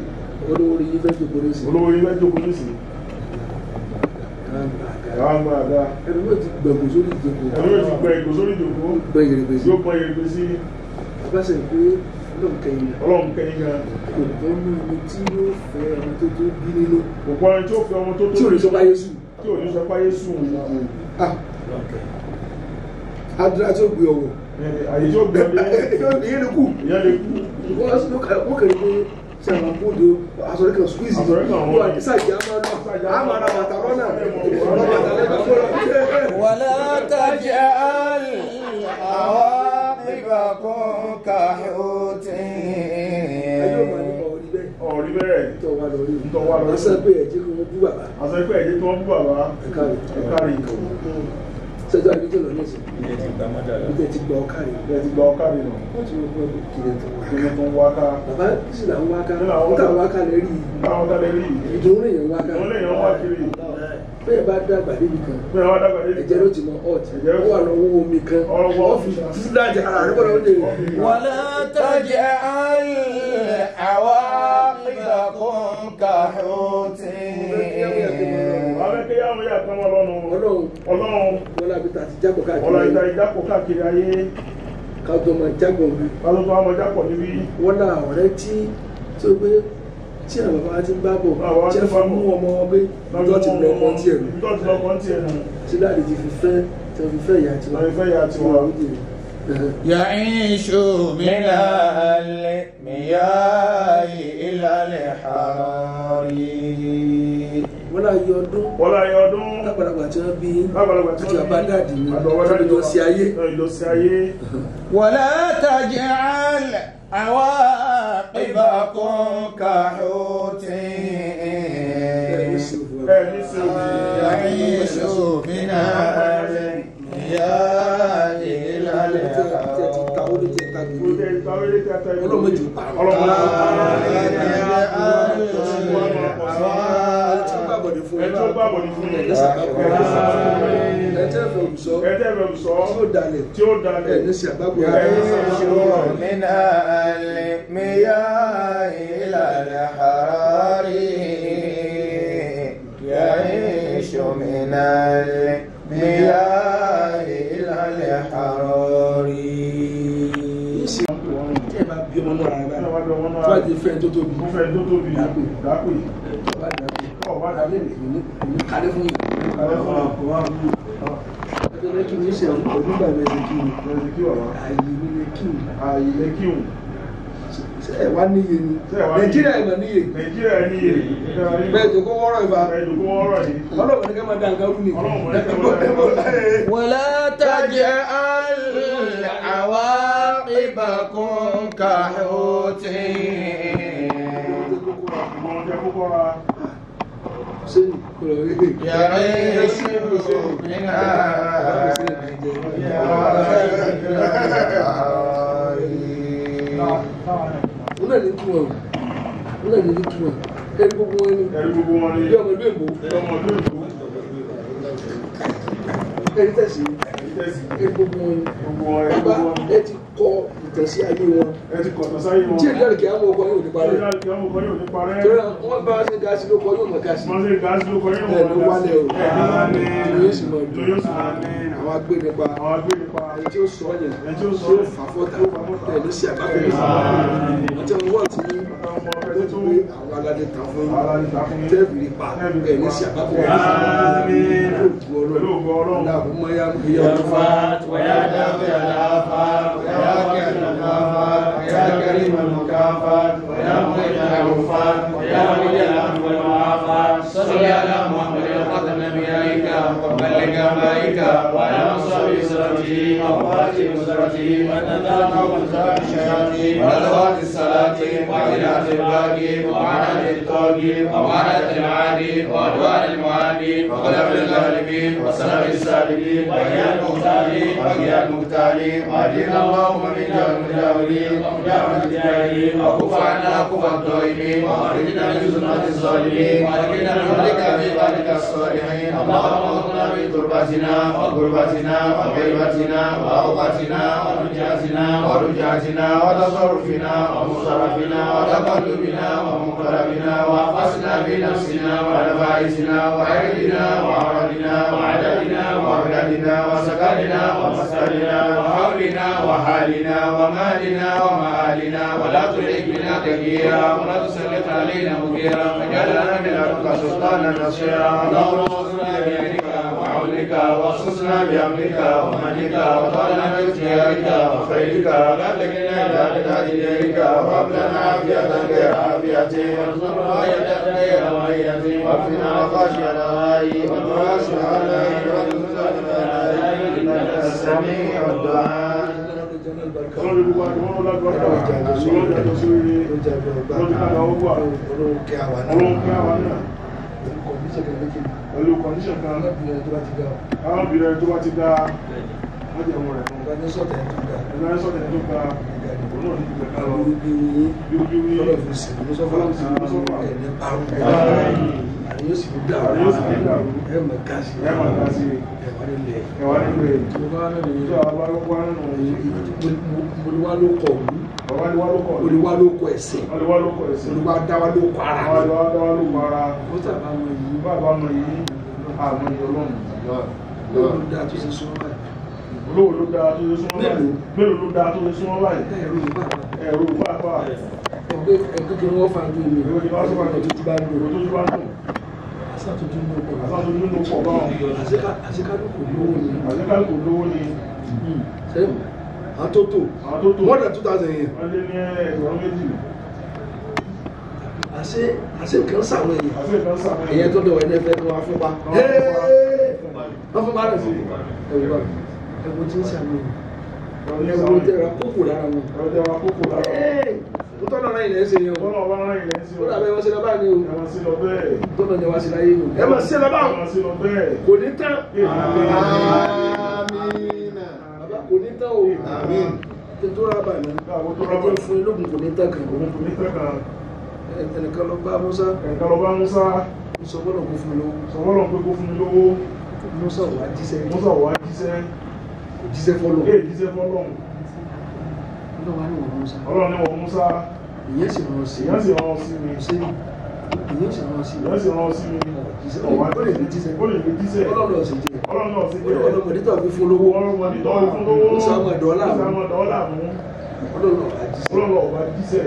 olówó yìí fẹ́ jókòó lẹ́sìn. olówó yìí fẹ́ jókòó lẹ́sìn. ẹ̀wọ̀n àgbà àga. ẹnu yóò ti gbẹ̀gùn sórí ìjókòó. ẹnu yóò ti gbẹ ìgò sórí ìjókòó. gbẹ yèrègbè sí. yóò pọn yèrègbè sí. abáṣẹ pé ọlọ́run kẹyìn. ọlọ́run kẹyìn gan. kò gbọ́ mú ẹni tí yóò fẹ́ ọmọ tó tó bí nínú. kò gbọ́ ẹni tí ó fẹ́ ọmọ tó tó. tí ò ní sọ báyé sùn. tí ò ní sọ báyé sùn. adúlá tí ó gbé ọwọ́. àyè tí ó gbẹ ọdẹ. ìyẹn lè kú. ìyẹn lè kú. wọ́n kẹ́rin pé ṣe àwọn kóòdù àsọ̀rẹ́ kan squeeze. àsọ̀rẹ́ kan wọ́n àti sáàjì àmà ra bàtà rọ́nà. ولا تجعل عواقبكم كحوت ọ̀rí bẹ́ẹ̀. ntọ́wá lórí. ntọ́wá lórí. àṣẹ pé ẹ̀jẹ̀ kí wọ́n bú bàbá. àṣẹ pé ẹ̀jẹ̀ kí wọ́n bú bàbá. ẹ̀kárí. ẹ̀kárí. sẹ́jọ́ àbíjẹ́ lọ ní ìsìn. ìdẹ̀ ti gba ọ̀kárí. ìdẹ̀ ti gba ọ̀kárí nù. wọ́n ti wọ́n gbọ́ kiri tó wá. kiri tó ń wá ká. bàbá kìsì là ń wá ká. níta wá ká lè rí i. táwọn ká lè rí i. ìdùnnú lèèyàn wá ká. ìdùnnú lèèyàn wá kiri. bẹ́ẹ̀ bá dàgbà débi kan. bẹ́ẹ̀ wá dàgbà débi kan. ẹ̀jẹ̀ ló ti mọ ọ̀tí. ó wà lọ́wọ́ omi kan. ọ́fíìsì dájà ara rẹ̀ bọ́lá ó lè. ولا تجعل عواقبكم كحوت Abẹ́kẹ́yàwó yà kán wọn lọ́nu. Ọlọ́run. Wọ́n lábi ta ti jápọ̀ káàkiri. Wọ́n lábi ta ti jápọ̀ káàkiri ayé. Kájọ máa jápọ̀ bí. Kájọ tó máa jápọ̀ níbí. Wọ́n lá ọ̀rẹ́ tí ó gbé tí àwọn bàbá ti ń bá bọ̀. Tí ẹ fi mú ọmọ wọn gbé. Ìjọ ti lọ kọ́ tí ẹ̀ nù. Ìjọ ti lọ kọ́ tí ẹ̀ nù. Tí láti ti fi fẹ́ ìyá tiwa. يعيش من المياه إلى الحرار wọ́n láyé ọdún. wọ́n láyé ọdún. lágbàlagbà tí wọ́n bí. lágbàlagbà tí wọ́n bí. àti àbádáàdì ni. àdọ̀wọ́dáàdì lọ sí ayé. lọ sí ayé. ولا تجعل عواقبكم كحوت يعيش من المياه إلى ní fún ẹjọ́ gbàbọ̀ ní fún yín ẹ̀tẹ́ fẹ́ olùsọ tí ó dalẹ̀ ní sí àgbàgbò من المياه إلى الحرار يعيش من المياه إلى الحرار bí ọmọ náà rárá tó bá ti fẹ́ tó tóbi dápè ọba dàbí ní kálé fún yìí ẹgbẹ́ kí ní ṣe ọdúnbà mẹ́sẹ̀ kí ní ààyè lè kí ní ẹ wá níye ni Nàìjíríà ìmọ̀ níye bẹ́ẹ̀ tó kó wọ́rọ̀ ìbá ọlọ́pàá ní ká máa dá nǹkan rú ni ولا تجعل عواقبكم كحوت يعيش منها ẹ̀rí gbogbo wọn ni bí ọmọdé èbó ẹ̀rí tẹ̀sí ẹ̀rí gbogbo wọn ni bá ẹ ti kọ ìtẹ̀sí ayé wọn tí èdè àrùkẹ́ àwọn ọkọ̀ yóò ní parẹ́ torí wọ́n bá ṣe gáàsì ló kọ yóò mọ̀ gáàsì ẹ̀ ló wálẹ̀ o yóò sì mọ̀ dùn àwọn agbé nípa ẹni tí ó sọ yẹn tí ó fà fọ́tà ẹ̀ ló sì àgbàgbé àti àwọn wọ́n ti ó ti gbé àwọn aládé ta fún tẹ́ẹ̀bìrì pa ẹ̀ ló sì àgbàgbé ọlọ́run láàbù mọ́ yá ويا دافع الآفات ويا كريم الآفات ويا كريم المكافات ويا مغيث العوفات ويا ولي الأمر والمعافات صل على محمد خاتم أنبيائك ومبلغ أنبائك وعلى مصاب إسرته وفاتح مسرته وتنام ومنزل الشياطين وأدوات السلاطين وعلات الباقي ومعنى الطاغي ومعنى العادي وأدوار المعادي وغلب الغالبين وسلام السابقين وإياك المختارين وإياك المختارين وأجرنا اللهم من جهل المجاورين ومجاورة الجاهلين وكف عنا كف الضائمين وأخرجنا من زنات الظالمين وأدخلنا بفضلك في عبادك الصالحين اللهم اغفرنا من تربتنا وغربتنا وغيبتنا وأوقاتنا ورجعتنا وتصرفنا ومصرفنا وتقلبنا ومنقلبنا وأنفسنا في نفسنا ونفائسنا وعيدنا وعرضنا وعددنا وعددنا وسكننا ومسكننا وحولنا وحالنا ومالنا ومآلنا ولا تلحق بنا كثيرا ولا تسلط علينا مغيرا فاجعلنا من لدنك سلطانا نصيرا اللهم انصرنا بعينك وعونك واخصصنا بأمرك ومنك وطالنا باختيارك وخيرك لا تكلنا إلى بدعة دينك وهب لنا عافية غير عافيته وارزقنا غاية غير غايته واكفنا وخشية غاية والمعاش على إنك السميع الدعاء pẹ̀lú kọ̀ndíṣọ̀n kan àwọn obìnrin tó bá ti dá wọ́n jẹ́ ọmọ rẹ̀ fún ẹgbẹ́ sọ́tẹ̀ tó ga òun náà ní ìgbẹ̀ kan lọ bí ó fi sí lọ́sọ́fà ẹ̀ní parun àríyó sì fi dàrú ẹ̀mọ̀ káàsì ẹ̀wà nílẹ̀ tó bá olúwa ló kọ̀ olúwa ló kọ̀ ẹ̀sìn olúwa dáwà ló kọ̀ ara ó tàbá mọ̀ yìí bàbá mọ̀ yìí àwọn ìyọlọ́run lóòrò ló dáa tó ṣe súnmọ́ báyìí mélòó ló dáa tó ṣe súnmọ́ báyìí ẹ̀rù pàápàá ẹgbẹ́ kí wọ́n fà ní ìlú tó bá ń lò àṣàtútù ní ọkọ̀ báwọn àṣekálùkù lówó ni sẹ́yìn àtótó more than 2,000 yẹn wọ́n lé ní ẹgbẹ̀rún méjì àṣẹ kan sàwọn èèyàn tó dọ̀wọ̀ ẹni ẹgbẹ́ tó wá fún pa wọ́n fún pa rẹ̀ sí ẹ̀wọ̀n tí ń sàmì ẹ̀wọ̀n tẹ́ra kókò lára wọn tọ́nà náà ilẹ̀ ṣe yẹn o ó dàbẹ̀ wọ́n sí lọ bá ní o tọ́nà ni wá sí láyé nù ẹ máa sí lọ bá kò ní tán kò ní tán o tó rábà ní ẹjẹ́ fún ilógun kò ní tán kan ẹnìkan lọ bá Musa sọgbọ́nà kó fún mi lówó. sọgbọ́nà pé kó fún mi lówó. Musa wà jíṣẹ́. Musa wà jíṣẹ́. kò jíṣẹ́ fọ́lọ́. jíṣẹ́ fọ́lọ́. Ọlọ́run ní wọ́n Musa. Ọlọ́run ní wọ́n Musa. Ìyẹn sì rán sí mi. Ìyẹn sì rán sí mi. Ìyẹn sì rán sí mi. Ìyẹn sì rán sí mi. Ó lè fi jíṣẹ́. Ó lè fi jíṣẹ́. Ọlọ́run náà sì jẹ́. Ọlọ́run náà sì jẹ́. Ọlọ́run mọ̀dítọ̀ fi fún lówó. Ọlọ́run mọ̀dítọ̀ fi fún lówó. Musa mọ̀ dọ́là mú. Musa mọ̀ dọ́là mú. Ọlọ́run náà jíṣẹ́. Ọlọ́run náà bá jíṣẹ́.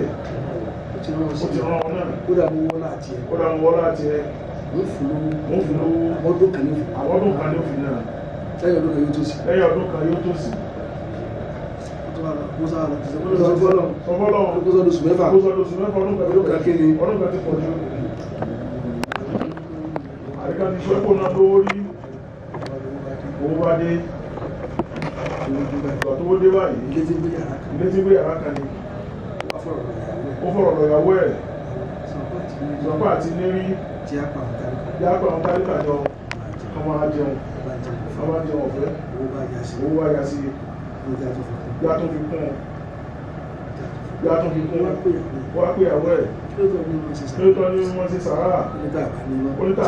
Ó ti rán sí mi. Ó náà. Kódà mo wọ́n láti ẹ̀. Kódà mo wọ́n láti ẹ̀. Mo fún lówó. Mo fún lówó. Ọdún kan ní òfin. Àwọn ọdún kan ní òfin náà. Lẹ́yìn ọdún kan yóò tó sí. Lẹ́yìn ọdún kan yóò tó sí. Musa wà láti sẹ́kọ̀ọ́. Sọfọ́lọ́. Kó sọ́dún oṣù mẹ́fà. Kó sọ́dún oṣù mẹ́fà ọdún kan kéde. Ọdún kan ti pọ̀ jù. Àríkà ti ṣe kó náà lówó rí. Owó bá dé. Ìgbà tó wó dé báyìí. Ilé tí ń gbé yàrá kan. Ilé tí ń gbé yàrá kan ni. Ó fọ̀rọ̀ lọ ìyàwó ẹ̀. Sọpá àti lérí. Tí a pa àwọn tálíkà. Tí a pa àwọn tálíkà jọ. Ọmọ ajẹun. Ọmọ ajẹun ọ̀fẹ́. Owó bá yá sí. Owó bá yá sí. Bí a tó fi kún. Bí a tó fi kún. Wá pé ìyàwó ẹ̀. Lóòótọ́ ni wọ́n ti sàárà.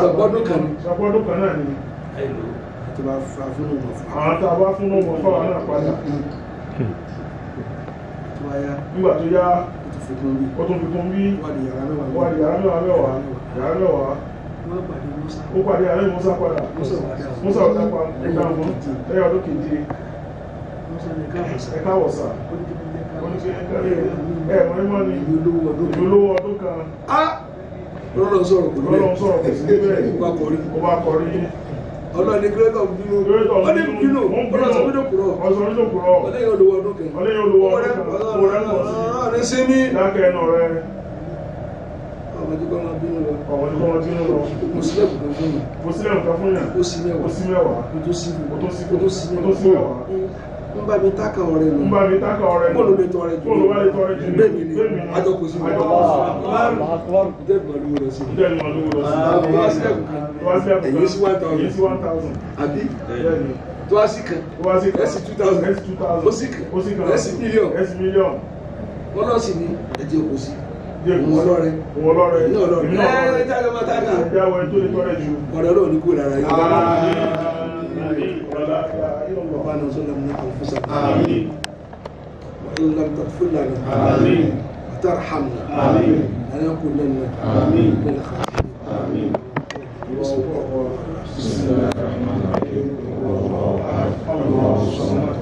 Sọgbọ́dún kan ní. Sọgbọ́dún kan náà ni. Tó bá fa fún ọmọ fún. Àwọn tá a bá fún ọmọ fáwọn náà padà. Tó bá yá. Nígbà tó yá. Ó tún fi kún bí. Ó tún fi kún bí. Wà ní yàrá mẹ́wàá. Yàrá mẹ́wàá. Ó pàdé àárẹ̀ Musa padà. Musa ọ̀dà pa ìdáhùn lẹ́yìn ọdún keje. Ẹ̀ka wọ̀sà. Mọ̀ ní ìlú ọdún kan. Ọlọ́run sọ̀rọ̀ kò sí níbẹ̀. Ó bá kọrí. Ọlọ́run ní kírẹ́tọ̀ bínú. Ó ní bínú. Ọlọ́sọ̀ bínú kúrọ̀. Ọlẹ́yìn olówó ọdún kan. Ọlọ́run sí ní. Dákẹ́ ẹnu rẹ̀. Ọmọdé kọ́ máa bínú lọ. Ọmọdé kọ́ máa bínú lọ. Mo sílẹ̀ kò fún mi. Mo sílẹ̀ nǹkan fún yàn. Ó sí mẹ́wàá. Ó sí mẹ́wàá. Mo tó sí mẹ́wàá. Ń bá mi tákà ọ̀rẹ́ nù. Ń bá mi tákà ọ̀rẹ́ nù. Bọ́ọ̀lù lè tọrẹ jù. Bọ́ọ̀lù wá lè tọrẹ jù. Bẹ́ẹ̀ni ni. Àjọ kò sí. Ìjẹ́ ìmọ̀lúwò lọ sí. Ẹ̀yìn sí 1,000. Àbí? Tó wá sí kan. Ẹ̀sì 2,000. Ó sì kan. Ẹ̀sì mílíọ̀n. Wọ́n lọ sí ní ẹ̀jẹ̀ kò sí. Òun ọlọ́rẹ̀. Ní ọlọ́rẹ̀. Ẹ̀ẹ́dẹ́ àjọ máa tákà. Ọ̀rẹ́ ọlọ́run ní kú lára yìí. ربنا ظلمنا انفسنا وان لم تغفر لنا وترحمنا لنكونن من الخاسرين. بسم الله الرحمن الرحيم. الله الصمد.